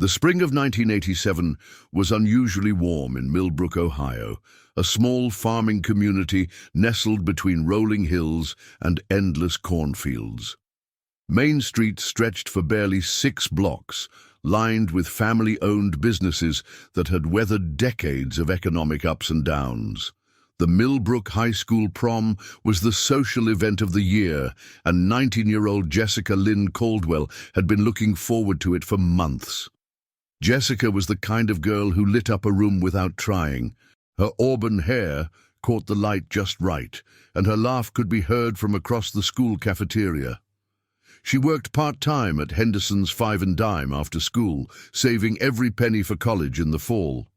The spring of 1987 was unusually warm in Millbrook, Ohio, a small farming community nestled between rolling hills and endless cornfields. Main Street stretched for barely 6 blocks, lined with family-owned businesses that had weathered decades of economic ups and downs. The Millbrook High School prom was the social event of the year, and 19-year-old Jessica Lynn Caldwell had been looking forward to it for months. Jessica was the kind of girl who lit up a room without trying. Her auburn hair caught the light just right, and her laugh could be heard from across the school cafeteria. She worked part-time at Henderson's Five and Dime after school, saving every penny for college in the fall.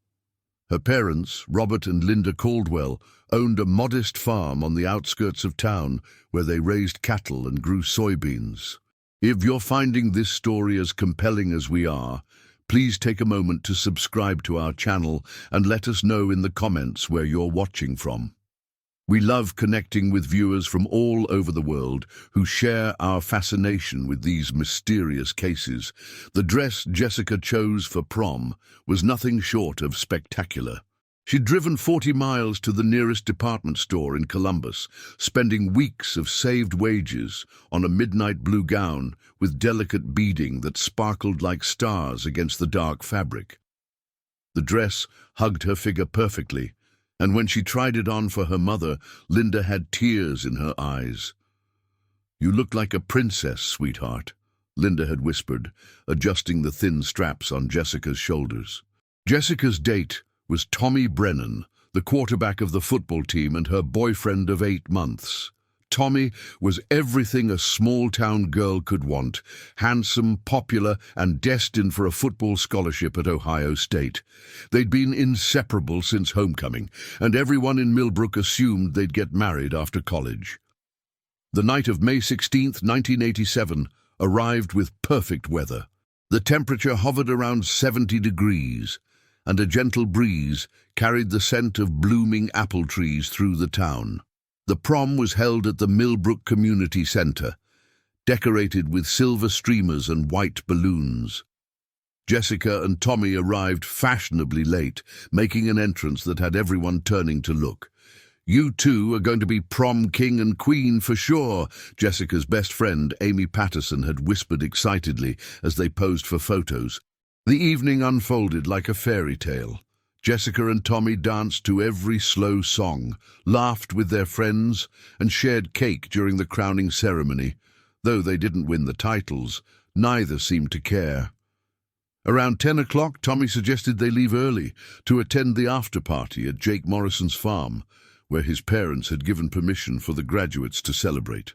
Her parents, Robert and Linda Caldwell, owned a modest farm on the outskirts of town where they raised cattle and grew soybeans. If you're finding this story as compelling as we are, please take a moment to subscribe to our channel and let us know in the comments where you're watching from. We love connecting with viewers from all over the world who share our fascination with these mysterious cases. The dress Jessica chose for prom was nothing short of spectacular. She'd driven 40 miles to the nearest department store in Columbus, spending weeks of saved wages on a midnight blue gown with delicate beading that sparkled like stars against the dark fabric. The dress hugged her figure perfectly, and when she tried it on for her mother, Linda had tears in her eyes. "You look like a princess, sweetheart," Linda had whispered, adjusting the thin straps on Jessica's shoulders. Jessica's date was Tommy Brennan, the quarterback of the football team and her boyfriend of 8 months. Tommy was everything a small-town girl could want: handsome, popular, and destined for a football scholarship at Ohio State. They'd been inseparable since homecoming, and everyone in Millbrook assumed they'd get married after college. The night of May 16, 1987, arrived with perfect weather. The temperature hovered around 70 degrees, and a gentle breeze carried the scent of blooming apple trees through the town. The prom was held at the Millbrook Community Center, decorated with silver streamers and white balloons. Jessica and Tommy arrived fashionably late, making an entrance that had everyone turning to look. "You two are going to be prom king and queen for sure," Jessica's best friend, Amy Patterson, had whispered excitedly as they posed for photos. The evening unfolded like a fairy tale. Jessica and Tommy danced to every slow song, laughed with their friends, and shared cake during the crowning ceremony. Though they didn't win the titles, neither seemed to care. Around 10 o'clock, Tommy suggested they leave early to attend the after-party at Jake Morrison's farm, where his parents had given permission for the graduates to celebrate.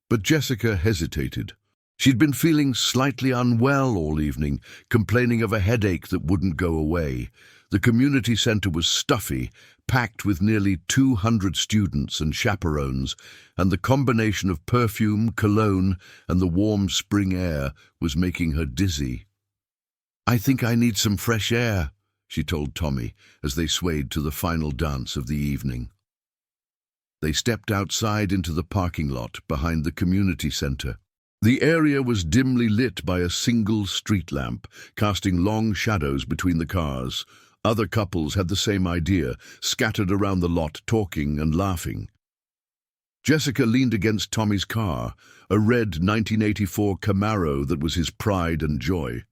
But Jessica hesitated. She'd been feeling slightly unwell all evening, complaining of a headache that wouldn't go away. The community center was stuffy, packed with nearly 200 students and chaperones, and the combination of perfume, cologne, and the warm spring air was making her dizzy. "I think I need some fresh air," she told Tommy as they swayed to the final dance of the evening. They stepped outside into the parking lot behind the community center. The area was dimly lit by a single street lamp, casting long shadows between the cars. Other couples had the same idea, scattered around the lot, talking and laughing. Jessica leaned against Tommy's car, a red 1984 Camaro that was his pride and joy.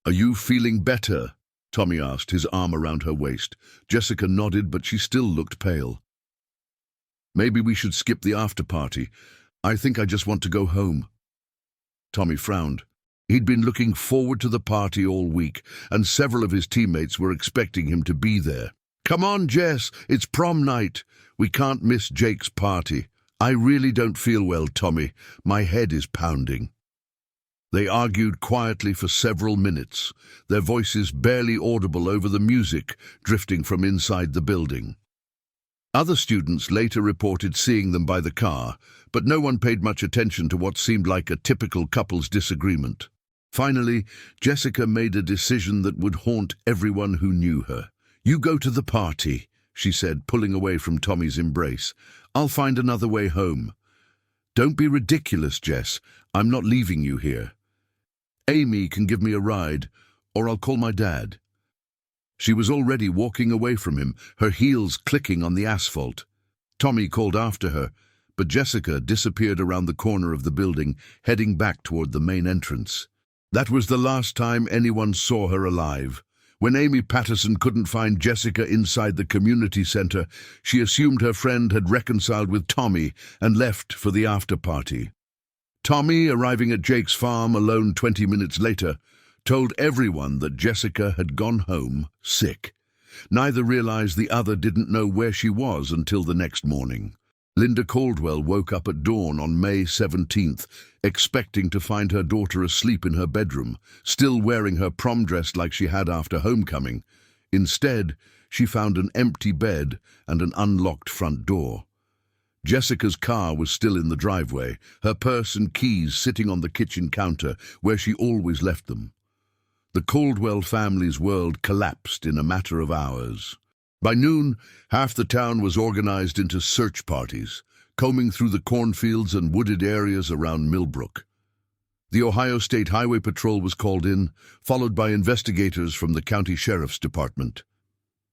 "Are you feeling better?" Tommy asked, his arm around her waist. Jessica nodded, but she still looked pale. "Maybe we should skip the after-party. I think I just want to go home." Tommy frowned. He'd been looking forward to the party all week, and several of his teammates were expecting him to be there. "Come on, Jess, it's prom night. We can't miss Jake's party." "I really don't feel well, Tommy. My head is pounding." They argued quietly for several minutes, their voices barely audible over the music drifting from inside the building. Other students later reported seeing them by the car, but no one paid much attention to what seemed like a typical couple's disagreement. Finally, Jessica made a decision that would haunt everyone who knew her. "You go to the party," she said, pulling away from Tommy's embrace. "I'll find another way home." "Don't be ridiculous, Jess. I'm not leaving you here." Amy can give me a ride, or I'll call my dad." She was already walking away from him, her heels clicking on the asphalt. Tommy called after her, but Jessica disappeared around the corner of the building, heading back toward the main entrance. That was the last time anyone saw her alive. When Amy Patterson couldn't find Jessica inside the community center, she assumed her friend had reconciled with Tommy and left for the after-party. Tommy, arriving at Jake's farm alone 20 minutes later, told everyone that Jessica had gone home sick. Neither realized the other didn't know where she was until the next morning. Linda Caldwell woke up at dawn on May 17th, expecting to find her daughter asleep in her bedroom, still wearing her prom dress like she had after homecoming. Instead, she found an empty bed and an unlocked front door. Jessica's car was still in the driveway, her purse and keys sitting on the kitchen counter where she always left them. The Caldwell family's world collapsed in a matter of hours. By noon, half the town was organized into search parties, combing through the cornfields and wooded areas around Millbrook. The Ohio State Highway Patrol was called in, followed by investigators from the county sheriff's department.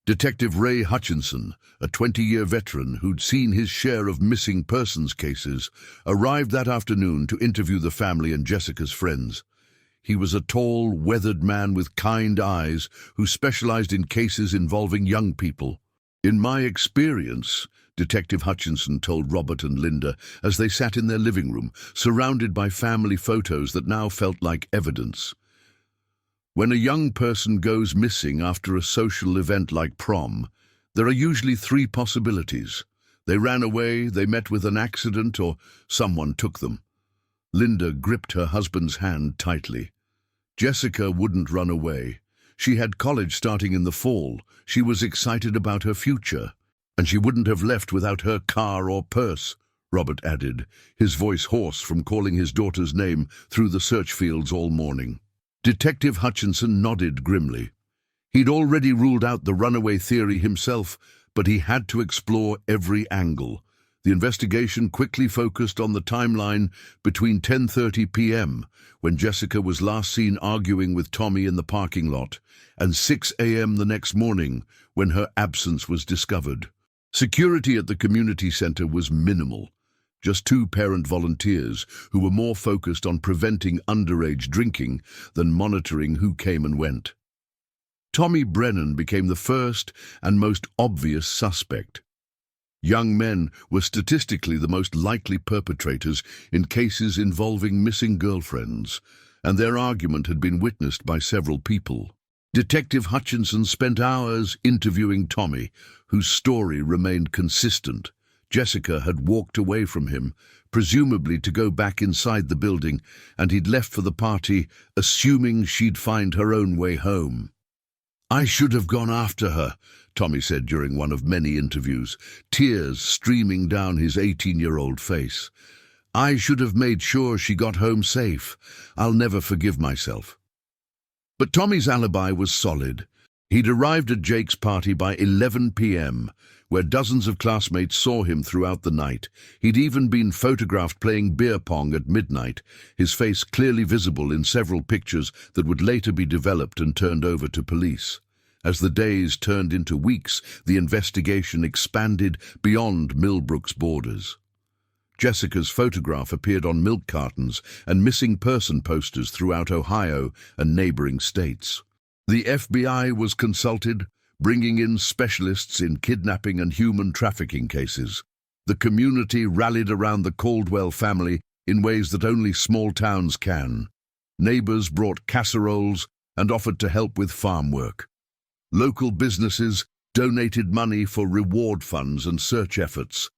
Detective Ray Hutchinson, a 20-year veteran who'd seen his share of missing persons cases, arrived that afternoon to interview the family and Jessica's friends. He was a tall, weathered man with kind eyes who specialized in cases involving young people. "In my experience," Detective Hutchinson told Robert and Linda as they sat in their living room, surrounded by family photos that now felt like evidence. "When a young person goes missing after a social event like prom, there are usually three possibilities. They ran away, they met with an accident, or someone took them." Linda gripped her husband's hand tightly. Jessica wouldn't run away. She had college starting in the fall. She was excited about her future. "And she wouldn't have left without her car or purse," Robert added, his voice hoarse from calling his daughter's name through the search fields all morning. Detective Hutchinson nodded grimly. He'd already ruled out the runaway theory himself, but he had to explore every angle. The investigation quickly focused on the timeline between 10:30 p.m., when Jessica was last seen arguing with Tommy in the parking lot, and 6 a.m. the next morning, when her absence was discovered. Security at the community center was minimal. Just 2 parent volunteers who were more focused on preventing underage drinking than monitoring who came and went. Tommy Brennan became the first and most obvious suspect. Young men were statistically the most likely perpetrators in cases involving missing girlfriends, and their argument had been witnessed by several people. Detective Hutchinson spent hours interviewing Tommy, whose story remained consistent. Jessica had walked away from him, presumably to go back inside the building, and he'd left for the party, assuming she'd find her own way home. "I should have gone after her," Tommy said during one of many interviews, tears streaming down his 18-year-old face. "I should have made sure she got home safe. I'll never forgive myself." But Tommy's alibi was solid. He'd arrived at Jake's party by 11 p.m., where dozens of classmates saw him throughout the night. He'd even been photographed playing beer pong at midnight, his face clearly visible in several pictures that would later be developed and turned over to police. As the days turned into weeks, the investigation expanded beyond Millbrook's borders. Jessica's photograph appeared on milk cartons and missing person posters throughout Ohio and neighboring states. The FBI was consulted, bringing in specialists in kidnapping and human trafficking cases. The community rallied around the Caldwell family in ways that only small towns can. Neighbors brought casseroles and offered to help with farm work. Local businesses donated money for reward funds and search efforts.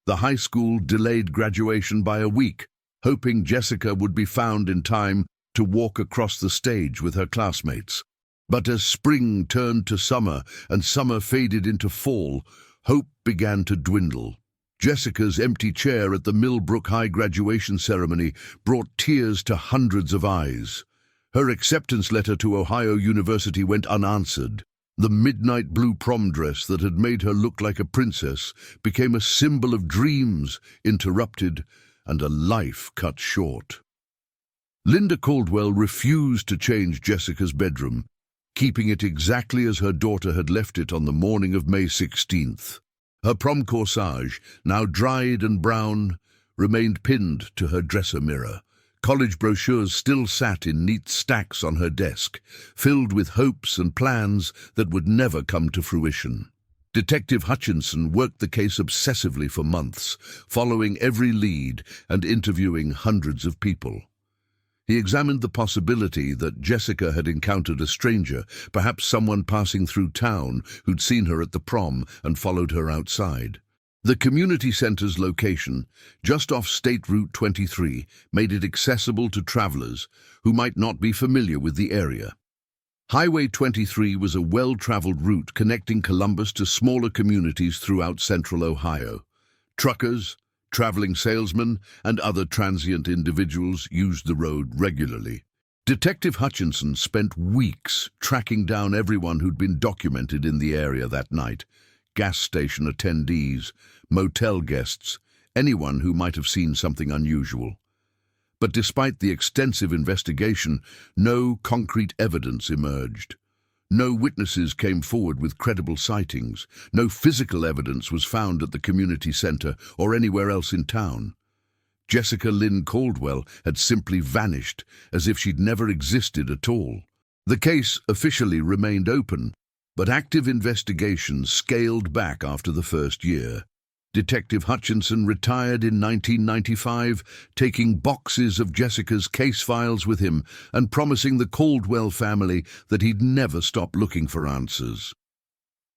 The high school delayed graduation by a week, hoping Jessica would be found in time to walk across the stage with her classmates. But as spring turned to summer and summer faded into fall, hope began to dwindle. Jessica's empty chair at the Millbrook High graduation ceremony brought tears to hundreds of eyes. Her acceptance letter to Ohio University went unanswered. The midnight blue prom dress that had made her look like a princess became a symbol of dreams interrupted and a life cut short. Linda Caldwell refused to change Jessica's bedroom, keeping it exactly as her daughter had left it on the morning of May 16th. Her prom corsage, now dried and brown, remained pinned to her dresser mirror. College brochures still sat in neat stacks on her desk, filled with hopes and plans that would never come to fruition. Detective Hutchinson worked the case obsessively for months, following every lead and interviewing hundreds of people. He examined the possibility that Jessica had encountered a stranger, perhaps someone passing through town who'd seen her at the prom and followed her outside. The community center's location, just off State Route 23, made it accessible to travelers who might not be familiar with the area. Highway 23 was a well-traveled route connecting Columbus to smaller communities throughout central Ohio. Truckers, traveling salesmen, and other transient individuals used the road regularly. Detective Hutchinson spent weeks tracking down everyone who'd been documented in the area that night: gas station attendees, motel guests, anyone who might have seen something unusual. But despite the extensive investigation, no concrete evidence emerged. No witnesses came forward with credible sightings. No physical evidence was found at the community center or anywhere else in town. Jessica Lynn Caldwell had simply vanished, as if she'd never existed at all. The case officially remained open, but active investigations scaled back after the first year. Detective Hutchinson retired in 1995, taking boxes of Jessica's case files with him and promising the Caldwell family that he'd never stop looking for answers.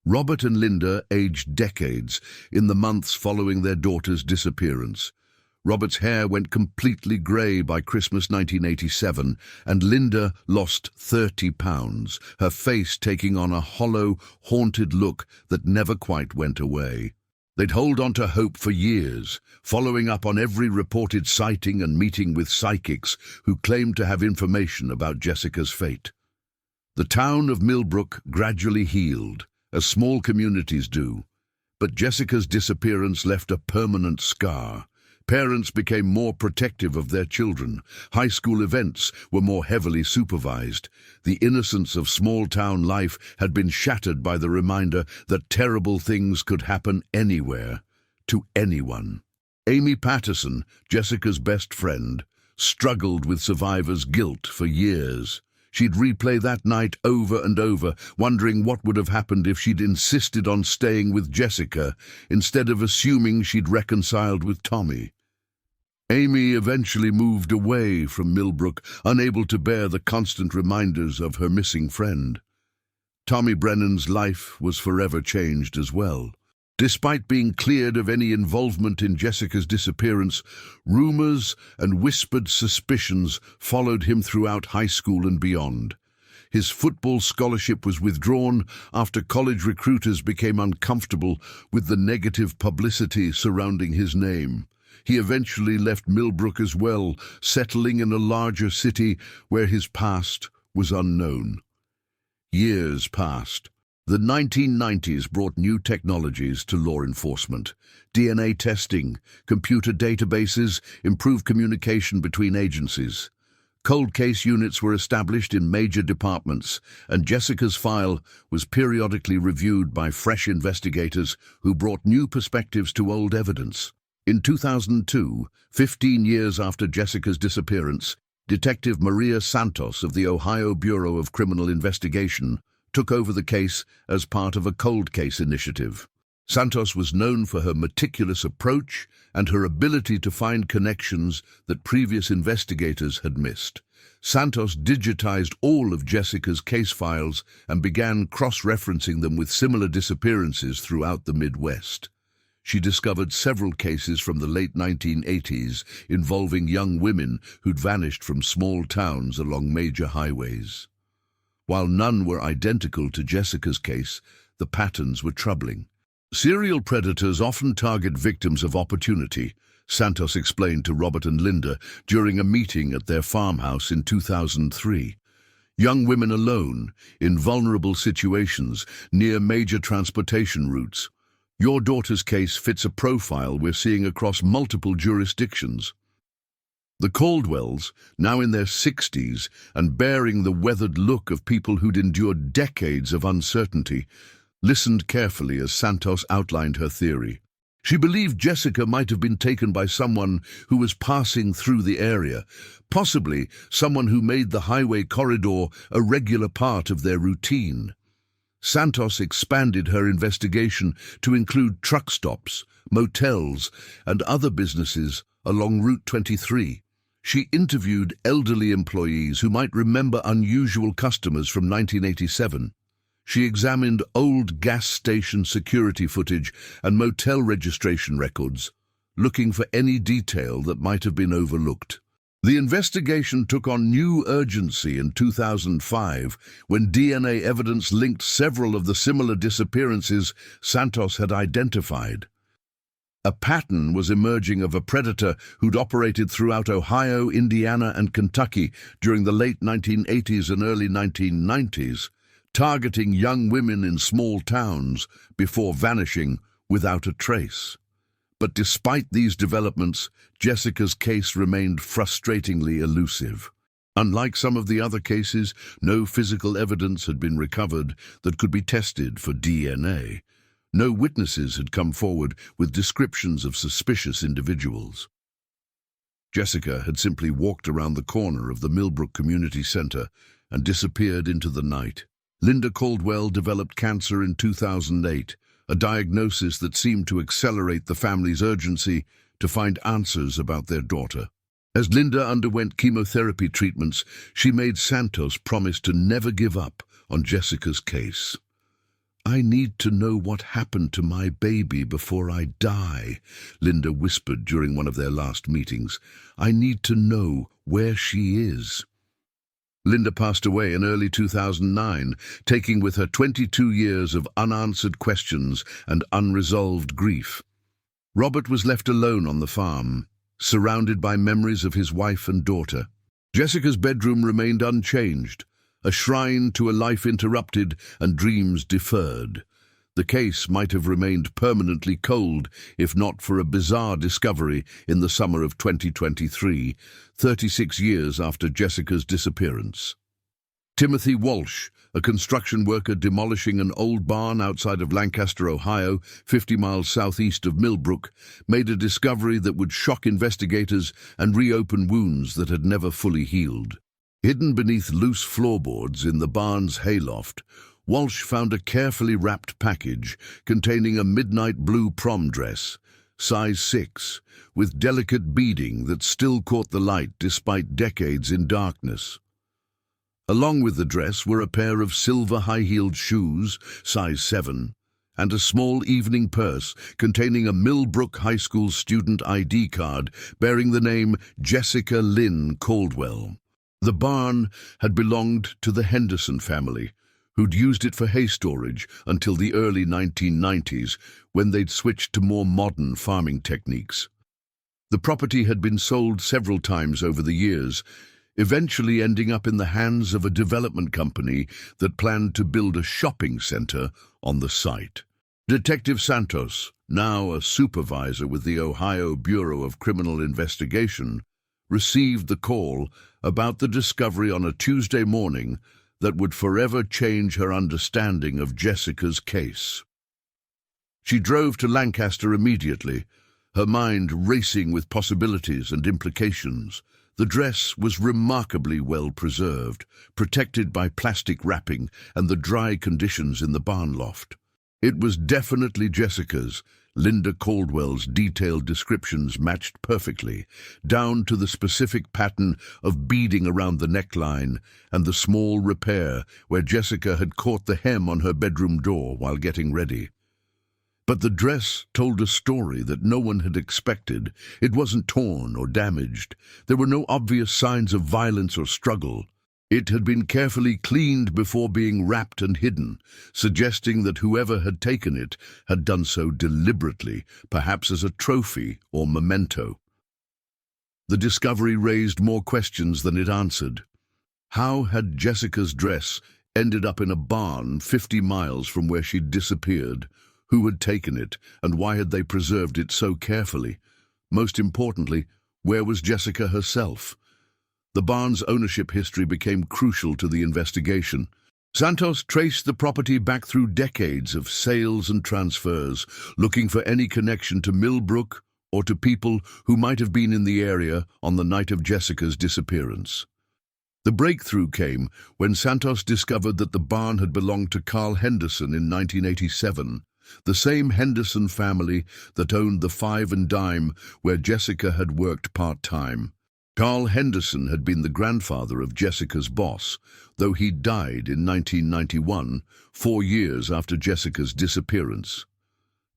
Robert and Linda aged decades in the months following their daughter's disappearance. Robert's hair went completely grey by Christmas 1987, and Linda lost 30 pounds, her face taking on a hollow, haunted look that never quite went away. They'd hold on to hope for years, following up on every reported sighting and meeting with psychics who claimed to have information about Jessica's fate. The town of Millbrook gradually healed, as small communities do, but Jessica's disappearance left a permanent scar. Parents became more protective of their children. High school events were more heavily supervised. The innocence of small-town life had been shattered by the reminder that terrible things could happen anywhere, to anyone. Amy Patterson, Jessica's best friend, struggled with survivor's guilt for years. She'd replay that night over and over, wondering what would have happened if she'd insisted on staying with Jessica instead of assuming she'd reconciled with Tommy. Amy eventually moved away from Millbrook, unable to bear the constant reminders of her missing friend. Tommy Brennan's life was forever changed as well. Despite being cleared of any involvement in Jessica's disappearance, rumors and whispered suspicions followed him throughout high school and beyond. His football scholarship was withdrawn after college recruiters became uncomfortable with the negative publicity surrounding his name. He eventually left Millbrook as well, settling in a larger city where his past was unknown. Years passed. The 1990s brought new technologies to law enforcement. DNA testing, computer databases, improved communication between agencies. Cold case units were established in major departments, and Jessica's file was periodically reviewed by fresh investigators who brought new perspectives to old evidence. In 2002, 15 years after Jessica's disappearance, Detective Maria Santos of the Ohio Bureau of Criminal Investigation took over the case as part of a cold case initiative. Santos was known for her meticulous approach and her ability to find connections that previous investigators had missed. Santos digitized all of Jessica's case files and began cross-referencing them with similar disappearances throughout the Midwest. She discovered several cases from the late 1980s involving young women who'd vanished from small towns along major highways. While none were identical to Jessica's case, the patterns were troubling. Serial predators often target victims of opportunity, Santos explained to Robert and Linda during a meeting at their farmhouse in 2003. Young women alone, in vulnerable situations, near major transportation routes. Your daughter's case fits a profile we're seeing across multiple jurisdictions. The Caldwells, now in their 60s and bearing the weathered look of people who'd endured decades of uncertainty, listened carefully as Santos outlined her theory. She believed Jessica might have been taken by someone who was passing through the area, possibly someone who made the highway corridor a regular part of their routine. Santos expanded her investigation to include truck stops, motels, and other businesses along Route 23. She interviewed elderly employees who might remember unusual customers from 1987. She examined old gas station security footage and motel registration records, looking for any detail that might have been overlooked. The investigation took on new urgency in 2005 when DNA evidence linked several of the similar disappearances Santos had identified. A pattern was emerging of a predator who'd operated throughout Ohio, Indiana, and Kentucky during the late 1980s and early 1990s, targeting young women in small towns before vanishing without a trace. But despite these developments, Jessica's case remained frustratingly elusive. Unlike some of the other cases, no physical evidence had been recovered that could be tested for DNA. No witnesses had come forward with descriptions of suspicious individuals. Jessica had simply walked around the corner of the Millbrook Community Center and disappeared into the night. Linda Caldwell developed cancer in 2008, a diagnosis that seemed to accelerate the family's urgency to find answers about their daughter. As Linda underwent chemotherapy treatments, she made Santos promise to never give up on Jessica's case. "I need to know what happened to my baby before I die," Linda whispered during one of their last meetings. "I need to know where she is." Linda passed away in early 2009, taking with her 22 years of unanswered questions and unresolved grief. Robert was left alone on the farm, surrounded by memories of his wife and daughter. Jessica's bedroom remained unchanged, a shrine to a life interrupted and dreams deferred. The case might have remained permanently cold if not for a bizarre discovery in the summer of 2023, 36 years after Jessica's disappearance. Timothy Walsh, a construction worker demolishing an old barn outside of Lancaster, Ohio, 50 miles southeast of Millbrook, made a discovery that would shock investigators and reopen wounds that had never fully healed. Hidden beneath loose floorboards in the barn's hayloft, Walsh found a carefully wrapped package containing a midnight blue prom dress, size 6, with delicate beading that still caught the light despite decades in darkness. Along with the dress were a pair of silver high-heeled shoes, size 7, and a small evening purse containing a Millbrook High School student ID card bearing the name Jessica Lynn Caldwell. The barn had belonged to the Henderson family, who'd used it for hay storage until the early 1990s, when they'd switched to more modern farming techniques. The property had been sold several times over the years, eventually ending up in the hands of a development company that planned to build a shopping center on the site. Detective Santos, now a supervisor with the Ohio Bureau of Criminal Investigation, received the call about the discovery on a Tuesday morning that would forever change her understanding of Jessica's case. She drove to Lancaster immediately, her mind racing with possibilities and implications. The dress was remarkably well preserved, protected by plastic wrapping and the dry conditions in the barn loft. It was definitely Jessica's. Linda Caldwell's detailed descriptions matched perfectly, down to the specific pattern of beading around the neckline and the small repair where Jessica had caught the hem on her bedroom door while getting ready. But the dress told a story that no one had expected. It wasn't torn or damaged. There were no obvious signs of violence or struggle. It had been carefully cleaned before being wrapped and hidden, suggesting that whoever had taken it had done so deliberately, perhaps as a trophy or memento. The discovery raised more questions than it answered. How had Jessica's dress ended up in a barn 50 miles from where she'd disappeared? Who had taken it, and why had they preserved it so carefully? Most importantly, Where was Jessica herself? The barn's ownership history became crucial to the investigation. Santos traced the property back through decades of sales and transfers, looking for any connection to Millbrook or to people who might have been in the area on the night of Jessica's disappearance. The breakthrough came when Santos discovered that the barn had belonged to Carl Henderson in 1987, the same Henderson family that owned the Five and Dime where Jessica had worked part-time. Carl Henderson had been the grandfather of Jessica's boss, though he died in 1991, 4 years after Jessica's disappearance.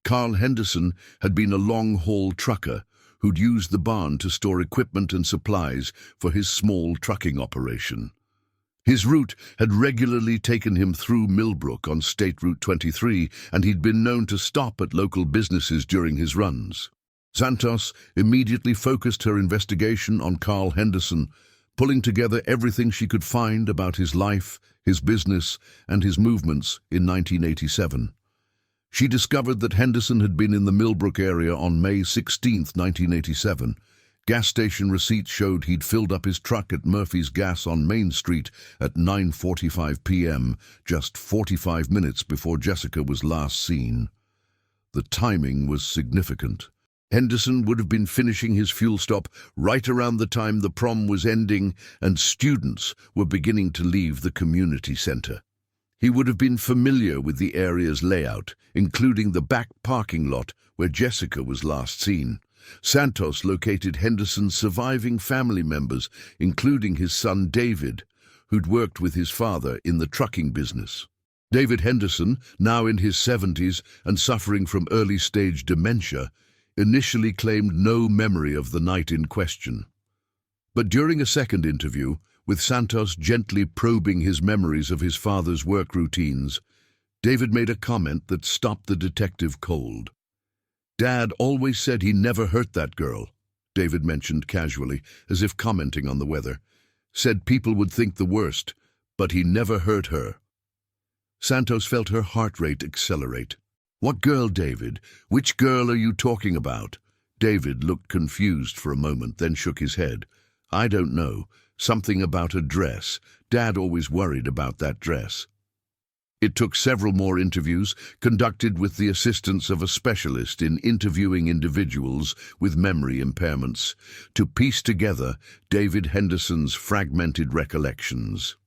Carl Henderson had been a long-haul trucker who'd used the barn to store equipment and supplies for his small trucking operation. His route had regularly taken him through Millbrook on State Route 23, and he'd been known to stop at local businesses during his runs. Santos immediately focused her investigation on Carl Henderson, pulling together everything she could find about his life, his business, and his movements in 1987. She discovered that Henderson had been in the Millbrook area on May 16, 1987. Gas station receipts showed he'd filled up his truck at Murphy's Gas on Main Street at 9:45 p.m., just 45 minutes before Jessica was last seen. The timing was significant. Henderson would have been finishing his fuel stop right around the time the prom was ending and students were beginning to leave the community center. He would have been familiar with the area's layout, including the back parking lot where Jessica was last seen. Santos located Henderson's surviving family members, including his son David, who'd worked with his father in the trucking business. David Henderson, now in his 70s and suffering from early-stage dementia, initially claimed no memory of the night in question. But during a second interview, with Santos gently probing his memories of his father's work routines, David made a comment that stopped the detective cold. "Dad always said he never hurt that girl," David mentioned casually, as if commenting on the weather. "Said people would think the worst, but he never hurt her." Santos felt her heart rate accelerate. "What girl, David? Which girl are you talking about?" David looked confused for a moment, then shook his head. "I don't know. Something about a dress. Dad always worried about that dress." It took several more interviews, conducted with the assistance of a specialist in interviewing individuals with memory impairments, to piece together David Henderson's fragmented recollections.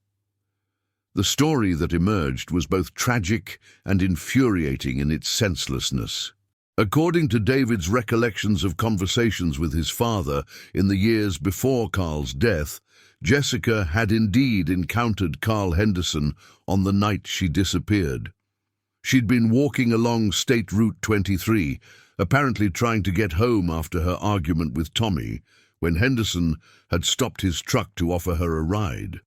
The story that emerged was both tragic and infuriating in its senselessness. According to David's recollections of conversations with his father in the years before Carl's death, Jessica had indeed encountered Carl Henderson on the night she disappeared. She'd been walking along State Route 23, apparently trying to get home after her argument with Tommy, when Henderson had stopped his truck to offer her a ride.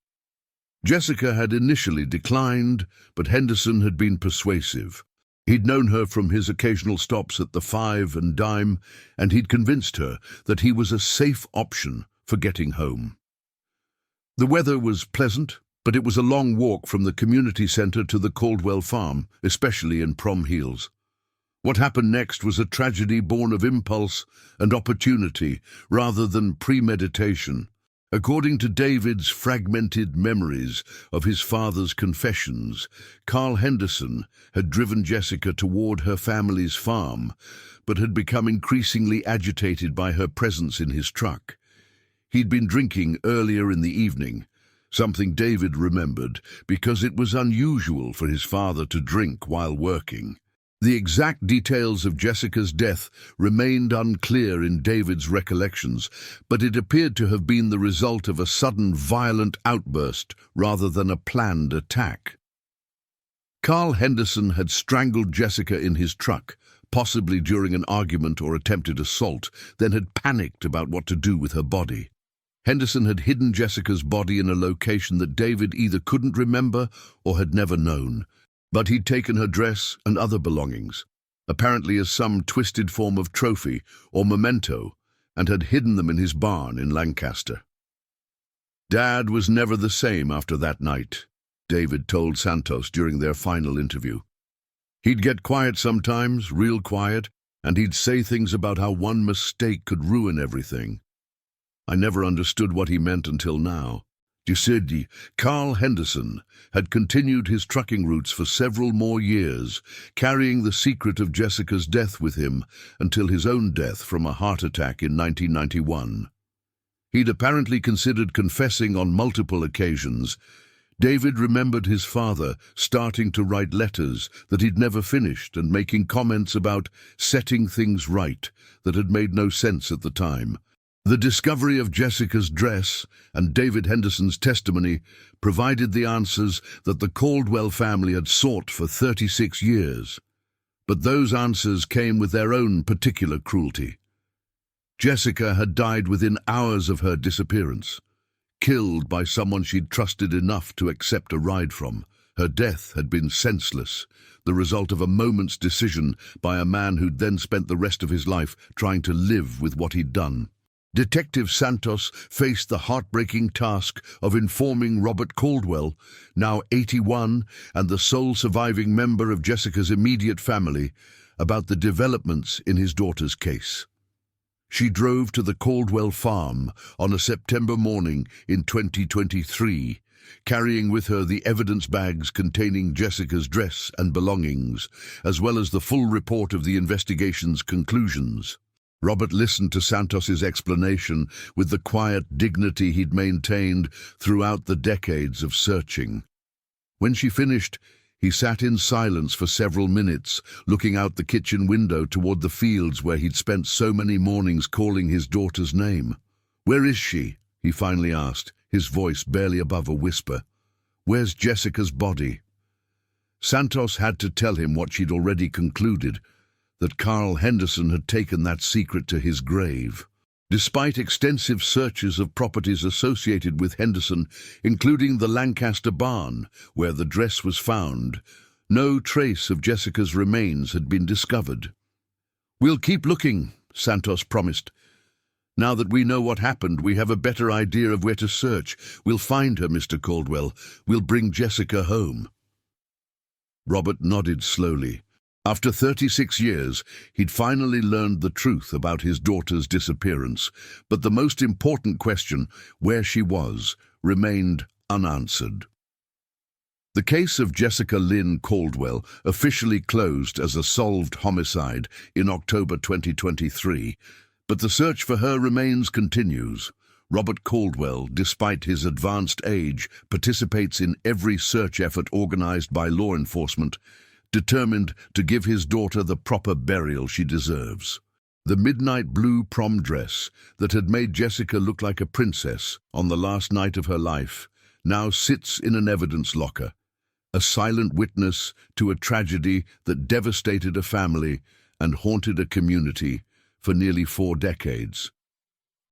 Jessica had initially declined, but Henderson had been persuasive. He'd known her from his occasional stops at the Five and Dime, and he'd convinced her that he was a safe option for getting home. The weather was pleasant, but it was a long walk from the community center to the Caldwell farm, especially in prom heels. What happened next was a tragedy born of impulse and opportunity rather than premeditation. According to David's fragmented memories of his father's confessions, Carl Henderson had driven Jessica toward her family's farm, but had become increasingly agitated by her presence in his truck. He'd been drinking earlier in the evening, something David remembered because it was unusual for his father to drink while working. The exact details of Jessica's death remained unclear in David's recollections, but it appeared to have been the result of a sudden violent outburst rather than a planned attack. Carl Henderson had strangled Jessica in his truck, possibly during an argument or attempted assault, then had panicked about what to do with her body. Henderson had hidden Jessica's body in a location that David either couldn't remember or had never known. But he'd taken her dress and other belongings, apparently as some twisted form of trophy or memento, and had hidden them in his barn in Lancaster. Dad was never the same after that night, David told Santos during their final interview. He'd get quiet sometimes, real quiet, and he'd say things about how one mistake could ruin everything. I never understood what he meant until now. Jessica Carl Henderson had continued his trucking routes for several more years, carrying the secret of Jessica's death with him until his own death from a heart attack in 1991. He'd apparently considered confessing on multiple occasions. David remembered his father starting to write letters that he'd never finished and making comments about setting things right that had made no sense at the time. The discovery of Jessica's dress and David Henderson's testimony provided the answers that the Caldwell family had sought for 36 years. But those answers came with their own particular cruelty. Jessica had died within hours of her disappearance, killed by someone she'd trusted enough to accept a ride from. Her death had been senseless, the result of a moment's decision by a man who'd then spent the rest of his life trying to live with what he'd done. Detective Santos faced the heartbreaking task of informing Robert Caldwell, now 81 and the sole surviving member of Jessica's immediate family, about the developments in his daughter's case. She drove to the Caldwell farm on a September morning in 2023, carrying with her the evidence bags containing Jessica's dress and belongings, as well as the full report of the investigation's conclusions. Robert listened to Santos's explanation with the quiet dignity he'd maintained throughout the decades of searching. When she finished, he sat in silence for several minutes, looking out the kitchen window toward the fields where he'd spent so many mornings calling his daughter's name. "Where is she?" he finally asked, his voice barely above a whisper. "Where's Jessica's body?" Santos had to tell him what she'd already concluded, that Carl Henderson had taken that secret to his grave. Despite extensive searches of properties associated with Henderson, including the Lancaster barn, where the dress was found, no trace of Jessica's remains had been discovered. "We'll keep looking," Santos promised. "Now that we know what happened, we have a better idea of where to search. We'll find her, Mr. Caldwell. We'll bring Jessica home." Robert nodded slowly. After 36 years, he'd finally learned the truth about his daughter's disappearance, but the most important question, where she was, remained unanswered. The case of Jessica Lynn Caldwell officially closed as a solved homicide in October 2023, but the search for her remains continues. Robert Caldwell, despite his advanced age, participates in every search effort organized by law enforcement, determined to give his daughter the proper burial she deserves. The midnight blue prom dress that had made Jessica look like a princess on the last night of her life now sits in an evidence locker, a silent witness to a tragedy that devastated a family and haunted a community for nearly 4 decades.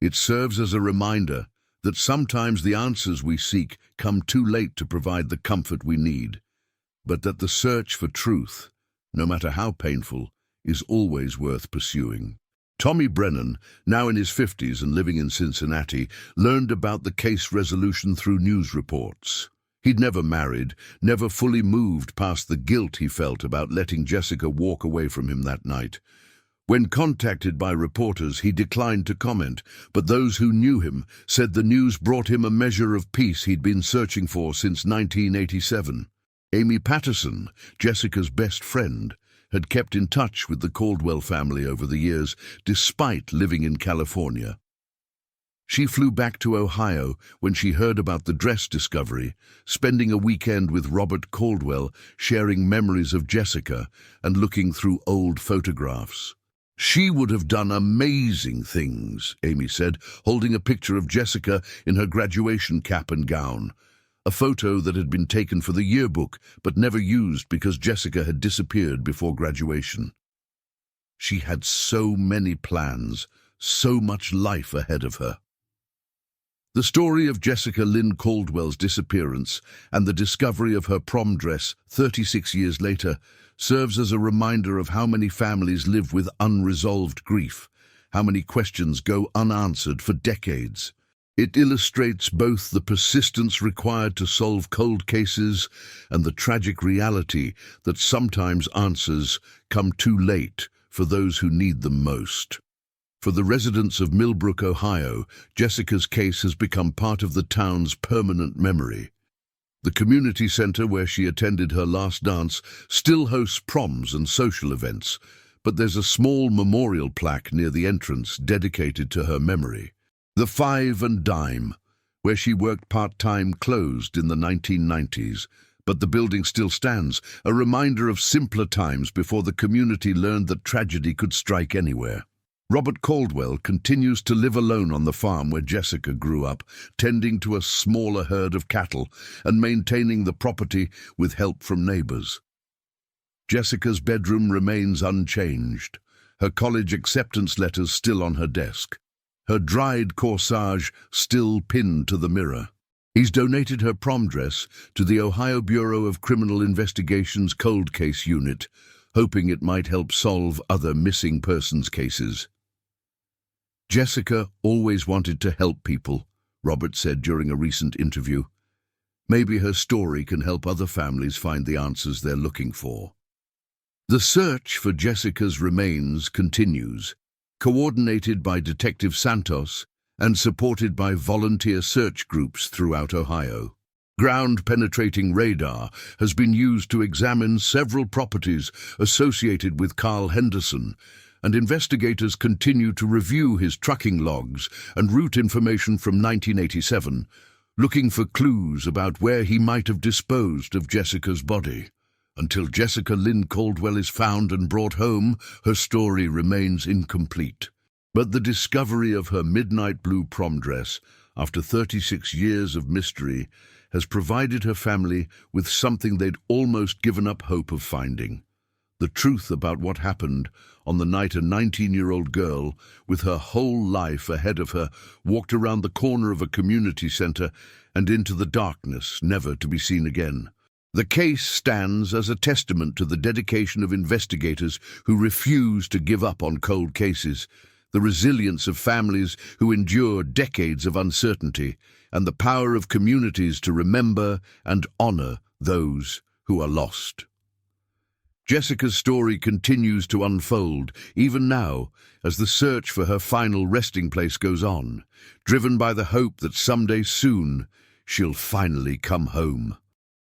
It serves as a reminder that sometimes the answers we seek come too late to provide the comfort we need, but that the search for truth, no matter how painful, is always worth pursuing. Tommy Brennan, now in his 50s and living in Cincinnati, learned about the case resolution through news reports. He'd never married, never fully moved past the guilt he felt about letting Jessica walk away from him that night. When contacted by reporters, he declined to comment, but those who knew him said the news brought him a measure of peace he'd been searching for since 1987. Amy Patterson, Jessica's best friend, had kept in touch with the Caldwell family over the years, despite living in California. She flew back to Ohio when she heard about the dress discovery, spending a weekend with Robert Caldwell, sharing memories of Jessica and looking through old photographs. "She would have done amazing things," Amy said, holding a picture of Jessica in her graduation cap and gown, a photo that had been taken for the yearbook but never used because Jessica had disappeared before graduation. She had so many plans, so much life ahead of her. The story of Jessica Lynn Caldwell's disappearance and the discovery of her prom dress 36 years later serves as a reminder of how many families live with unresolved grief, how many questions go unanswered for decades. It illustrates both the persistence required to solve cold cases and the tragic reality that sometimes answers come too late for those who need them most. For the residents of Millbrook, Ohio, Jessica's case has become part of the town's permanent memory. The community center where she attended her last dance still hosts proms and social events, but there's a small memorial plaque near the entrance dedicated to her memory. The Five and Dime, where she worked part-time, closed in the 1990s, but the building still stands, a reminder of simpler times before the community learned that tragedy could strike anywhere. Robert Caldwell continues to live alone on the farm where Jessica grew up, tending to a smaller herd of cattle and maintaining the property with help from neighbors. Jessica's bedroom remains unchanged, her college acceptance letters still on her desk, her dried corsage still pinned to the mirror. He's donated her prom dress to the Ohio Bureau of Criminal Investigation's Cold Case Unit, hoping it might help solve other missing persons cases. Jessica always wanted to help people, Robert said during a recent interview. Maybe her story can help other families find the answers they're looking for. The search for Jessica's remains continues, coordinated by Detective Santos and supported by volunteer search groups throughout Ohio. Ground-penetrating radar has been used to examine several properties associated with Carl Henderson, and investigators continue to review his trucking logs and route information from 1987, looking for clues about where he might have disposed of Jessica's body. Until Jessica Lynn Caldwell is found and brought home, her story remains incomplete. But the discovery of her midnight blue prom dress, after 36 years of mystery, has provided her family with something they'd almost given up hope of finding. The truth about what happened on the night a 19-year-old girl, with her whole life ahead of her, walked around the corner of a community center and into the darkness, never to be seen again. The case stands as a testament to the dedication of investigators who refuse to give up on cold cases, the resilience of families who endure decades of uncertainty, and the power of communities to remember and honor those who are lost. Jessica's story continues to unfold, even now, as the search for her final resting place goes on, driven by the hope that someday soon she'll finally come home.